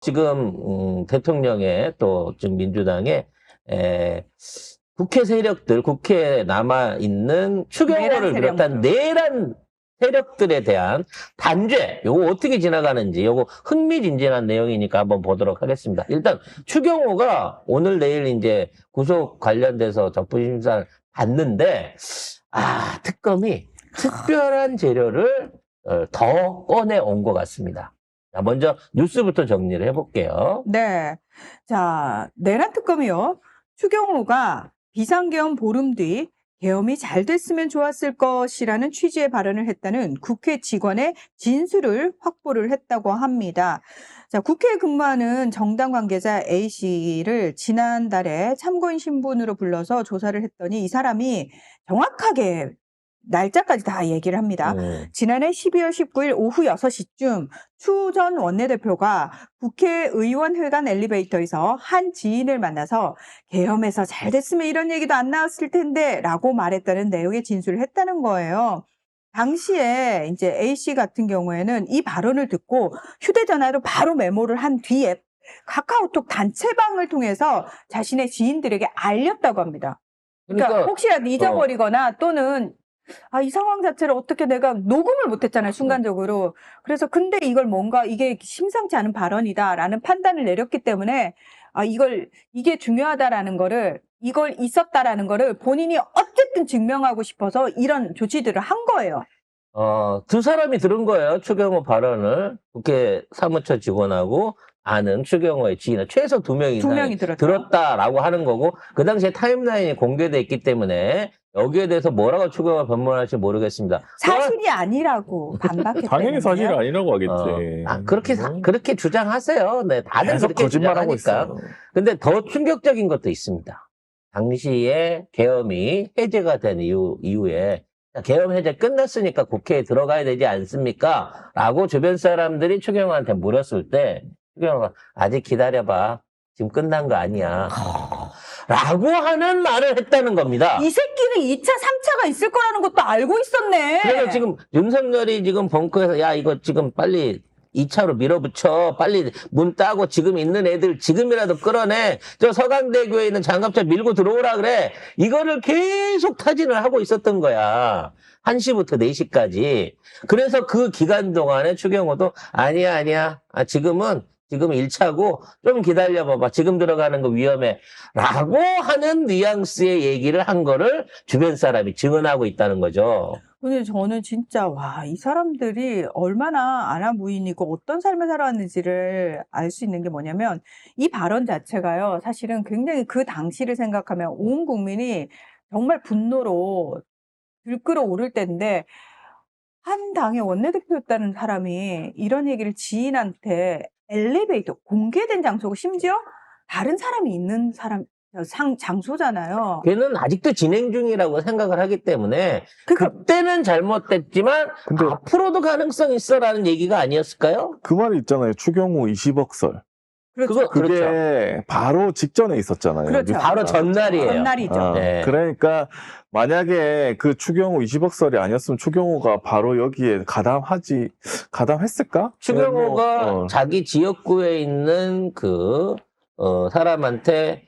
지금 대통령의 또 지금 민주당의 국회 세력들, 국회에 남아있는 추경호를 비롯한 내란 세력들에 대한 단죄, 요거 어떻게 지나가는지, 요거 흥미진진한 내용이니까 한번 보도록 하겠습니다. 일단, 추경호가 오늘 내일 이제 구속 관련돼서 적부심사를 받는데, 특검이 특별한 재료를 더 꺼내온 것 같습니다. 자, 먼저 뉴스부터 정리를 해볼게요. 네. 자, 내란 특검이요. 추경호가 비상계엄 보름 뒤 계엄이 잘 됐으면 좋았을 것이라는 취지의 발언을 했다는 국회 직원의 진술을 확보를 했다고 합니다. 자, 국회에 근무하는 정당 관계자 A씨를 지난달에 참고인 신분으로 불러서 조사를 했더니 이 사람이 정확하게 날짜까지 다 얘기를 합니다. 지난해 12월 19일 오후 6시쯤 추 전 원내대표가 국회의원회관 엘리베이터에서 한 지인을 만나서 계엄에서 잘 됐으면 이런 얘기도 안 나왔을 텐데 라고 말했다는 내용의 진술을 했다는 거예요. 당시에 이제 A씨 같은 경우에는 이 발언을 듣고 휴대전화로 바로 메모를 한 뒤에 카카오톡 단체방을 통해서 자신의 지인들에게 알렸다고 합니다. 그러니까 혹시라도 잊어버리거나 또는 이 상황 자체를 어떻게 내가 녹음을 못했잖아요, 순간적으로. 그래서 근데 이걸 뭔가 이게 심상치 않은 발언이다라는 판단을 내렸기 때문에 이게 중요하다라는 거를, 이걸 있었다라는 거를 본인이 어쨌든 증명하고 싶어서 이런 조치들을 한 거예요. 두 사람이 들은 거예요, 추경호 발언을. 국회 사무처 직원하고 아는 추경호의 지인, 최소 두 명 이상이 들었다라고 하는 거고, 그 당시에 타임라인이 공개돼 있기 때문에 여기에 대해서 뭐라고 추경호가 변론할지 모르겠습니다. 사실이 아니라고 반박했대요. 당연히 사실이 아니라고 하겠지. 그렇게 주장하세요. 네, 다들 그렇게 거짓말하고 주장하니까. 근데 더 충격적인 것도 있습니다. 당시에 계엄이 해제가 된 이후에 계엄 해제 끝났으니까 국회에 들어가야 되지 않습니까? 라고 주변 사람들이 추경호한테 물었을 때 추경호가 아직 기다려봐. 지금 끝난 거 아니야. 라고 하는 말을 했다는 겁니다. 이 새끼는 2차, 3차가 있을 거라는 것도 알고 있었네. 그래서 지금 윤석열이 지금 벙커에서 야 이거 지금 빨리 2차로 밀어붙여. 빨리 문 따고 지금 있는 애들 지금이라도 끌어내. 저 서강대교에 있는 장갑차 밀고 들어오라 그래. 이거를 계속 타진을 하고 있었던 거야. 1시부터 4시까지. 그래서 그 기간 동안에 추경호도 아니야. 지금 1차고 좀 기다려봐봐. 지금 들어가는 거 위험해. 라고 하는 뉘앙스의 얘기를 한 거를 주변 사람이 증언하고 있다는 거죠. 근데 저는 진짜 이 사람들이 얼마나 아나무인이고 어떤 삶을 살아왔는지를 알 수 있는 게 뭐냐면 이 발언 자체가요. 사실은 굉장히 그 당시를 생각하면 온 국민이 정말 분노로 들끓어 오를 때인데 한 당의 원내대표였다는 사람이 이런 얘기를 지인한테 엘리베이터, 공개된 장소고 심지어 다른 사람이 있는 장소잖아요. 걔는 아직도 진행 중이라고 생각을 하기 때문에 그때는 잘못됐지만 앞으로도 가능성이 있어라는 얘기가 아니었을까요? 그 말이 있잖아요. 추경호 20억 설. 그렇죠. 그게 바로 직전에 있었잖아요. 그렇죠. 바로 전날이에요. 전날이죠. 네. 그러니까 만약에 그 추경호 20억 설이 아니었으면 추경호가 바로 여기에 가담했을까? 추경호가 자기 지역구에 있는 사람한테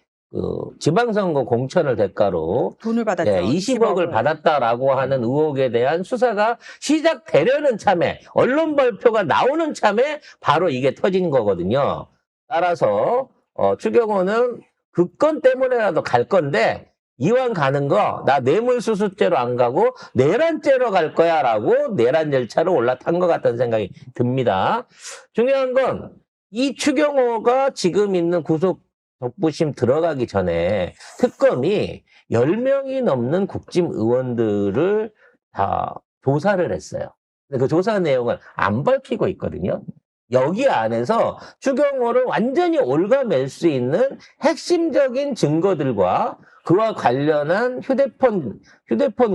지방선거 공천을 대가로 돈을 받았죠. 20억을 받았다라고 하는 의혹에 대한 수사가 시작되려는 참에, 언론 발표가 나오는 참에 바로 이게 터진 거거든요. 따라서 추경호는 그 건 때문에라도 갈 건데 이왕 가는 거 나 뇌물수수죄로 안 가고 내란죄로 갈 거야 라고 내란 절차로 올라탄 것 같다는 생각이 듭니다. 중요한 건 이 추경호가 지금 있는 구속 적부심 들어가기 전에 특검이 10명이 넘는 국짐 의원들을 다 조사를 했어요. 근데 그 조사 내용을 안 밝히고 있거든요. 여기 안에서 추경호를 완전히 옭아맬 수 있는 핵심적인 증거들과 그와 관련한 휴대폰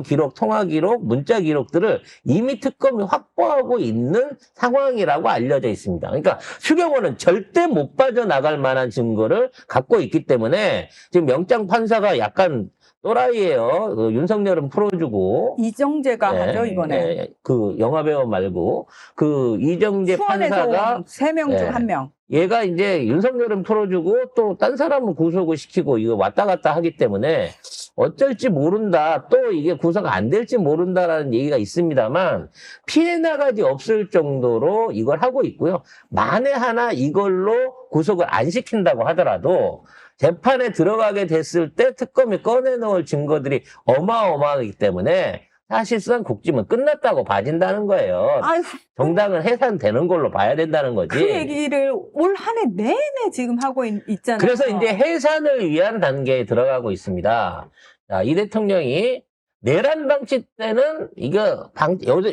기록, 통화 기록, 문자 기록들을 이미 특검이 확보하고 있는 상황이라고 알려져 있습니다. 그러니까 추경호는 절대 못 빠져나갈 만한 증거를 갖고 있기 때문에 지금 영장 판사가 약간 또라이예요. 그 윤석열은 풀어주고. 이정재가 예, 하죠, 이번에. 예, 그 영화배우 말고 그 이정재 판사가 3명 중 예. 1명. 얘가 이제 윤석열은 풀어주고 또 딴 사람은 구속을 시키고 이거 왔다 갔다 하기 때문에 어쩔지 모른다. 또 이게 구속 안 될지 모른다라는 얘기가 있습니다만 피해 나가지 없을 정도로 이걸 하고 있고요. 만에 하나 이걸로 구속을 안 시킨다고 하더라도 재판에 들어가게 됐을 때 특검이 꺼내놓을 증거들이 어마어마하기 때문에 사실상 국짐은 끝났다고 봐진다는 거예요. 아유, 정당은 해산되는 걸로 봐야 된다는 거지. 그 얘기를 올 한 해 내내 지금 하고 있잖아요. 그래서 이제 해산을 위한 단계에 들어가고 있습니다. 자, 이 대통령이 내란 방치 때는 이거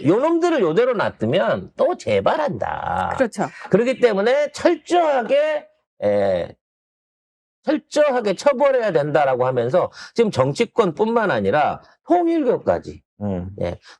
요놈들을 요대로 놔두면 또 재발한다. 그렇죠. 그렇기 때문에 철저하게 처벌해야 된다라고 하면서 지금 정치권뿐만 아니라 통일교까지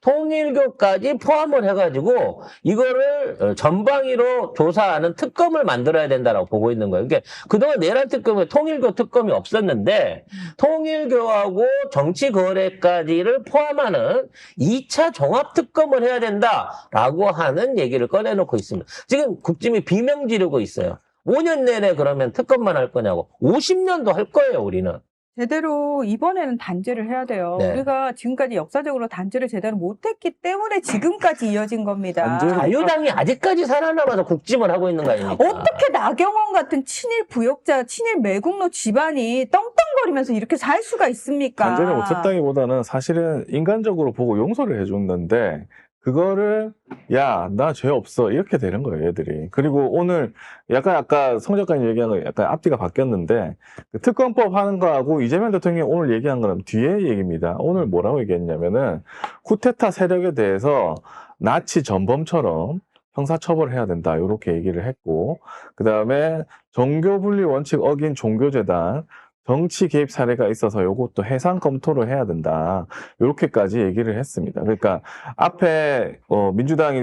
통일교까지 포함을 해가지고 이거를 전방위로 조사하는 특검을 만들어야 된다라고 보고 있는 거예요. 그러니까 그동안 내란 특검에 통일교 특검이 없었는데 통일교하고 정치거래까지를 포함하는 2차 종합특검을 해야 된다라고 하는 얘기를 꺼내놓고 있습니다. 지금 국짐이 비명 지르고 있어요. 5년 내내 그러면 특검만 할 거냐고. 50년도 할 거예요, 우리는. 제대로 이번에는 단죄를 해야 돼요. 네. 우리가 지금까지 역사적으로 단죄를 제대로 못했기 때문에 지금까지 이어진 겁니다. 자유당이 아직까지 살아남아서 국짐을 하고 있는 거 아닙니까? 어떻게 나경원 같은 친일 부역자, 친일 매국노 집안이 떵떵거리면서 이렇게 살 수가 있습니까? 단죄를 못했다기보다는 사실은 인간적으로 보고 용서를 해줬는데 그거를 야, 나 죄 없어 이렇게 되는 거예요, 얘들이. 그리고 오늘 약간 아까 성 작가님 얘기한 거 약간 앞뒤가 바뀌었는데 그 특검법 하는 거하고 이재명 대통령이 오늘 얘기한 거는 뒤에 얘기입니다. 오늘 뭐라고 얘기했냐면은 쿠데타 세력에 대해서 나치 전범처럼 형사처벌해야 된다 이렇게 얘기를 했고 그 다음에 종교분리 원칙 어긴 종교재단 정치 개입 사례가 있어서 이것도 해상 검토를 해야 된다. 이렇게까지 얘기를 했습니다. 그러니까 앞에 민주당이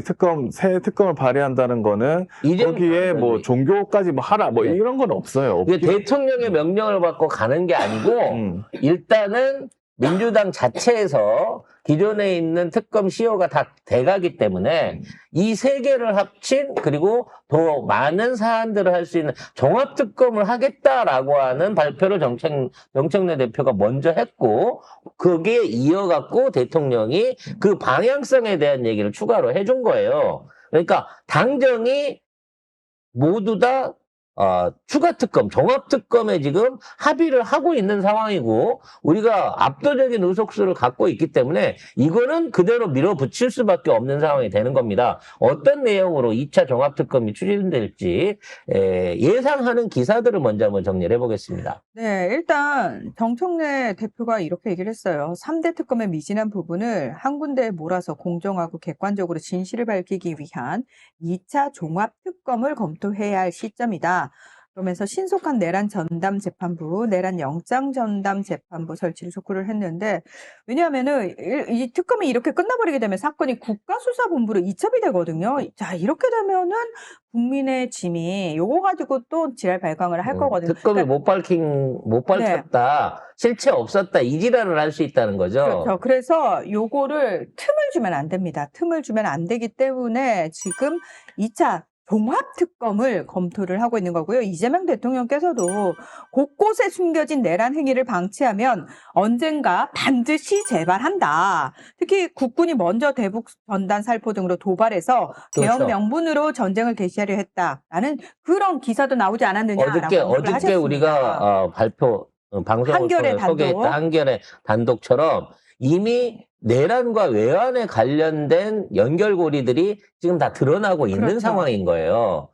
새 특검을 발의한다는 거는 거기에 뭐 종교까지 뭐 하라 뭐 이런 건 없어요. 이게 대통령의 명령을 받고 가는 게 아니고 일단은 민주당 자체에서 기존에 있는 특검 시효가 다 돼가기 때문에 이 세 개를 합친 그리고 더 많은 사안들을 할 수 있는 종합특검을 하겠다라고 하는 발표를 정청래 대표가 먼저 했고 거기에 이어갖고 대통령이 그 방향성에 대한 얘기를 추가로 해준 거예요. 그러니까 당정이 모두 다 추가 특검, 종합 특검에 지금 합의를 하고 있는 상황이고 우리가 압도적인 의석수를 갖고 있기 때문에 이거는 그대로 밀어붙일 수밖에 없는 상황이 되는 겁니다. 어떤 내용으로 2차 종합 특검이 추진될지 예상하는 기사들을 먼저 한번 정리를 해보겠습니다. 네, 일단 정청래 대표가 이렇게 얘기를 했어요. 3대 특검의 미진한 부분을 한 군데에 몰아서 공정하고 객관적으로 진실을 밝히기 위한 2차 종합 특검을 검토해야 할 시점이다. 그러면서 신속한 내란 전담 재판부, 내란 영장 전담 재판부 설치를 촉구를 했는데 왜냐하면은 이 특검이 이렇게 끝나버리게 되면 사건이 국가수사본부로 이첩이 되거든요. 자, 이렇게 되면은 국민의 짐이 요거 가지고 또 지랄 발광을 할 거거든요. 특검이 그러니까, 못 밝혔다, 실체 없었다 이 지랄을 할 수 있다는 거죠. 그렇죠. 그래서 요거를 틈을 주면 안 됩니다. 틈을 주면 안 되기 때문에 지금 2차 종합특검을 검토를 하고 있는 거고요. 이재명 대통령께서도 곳곳에 숨겨진 내란 행위를 방치하면 언젠가 반드시 재발한다. 특히 국군이 먼저 대북 전단 살포 등으로 도발해서 그렇죠. 개헌 명분으로 전쟁을 개시하려 했다라는 그런 기사도 나오지 않았느냐라고 어저께 우리가 방송을 한겨레 통해 소개했던 한겨레 단독처럼 이미 내란과 외환에 관련된 연결고리들이 지금 다 드러나고 있는 그렇죠. 상황인 거예요.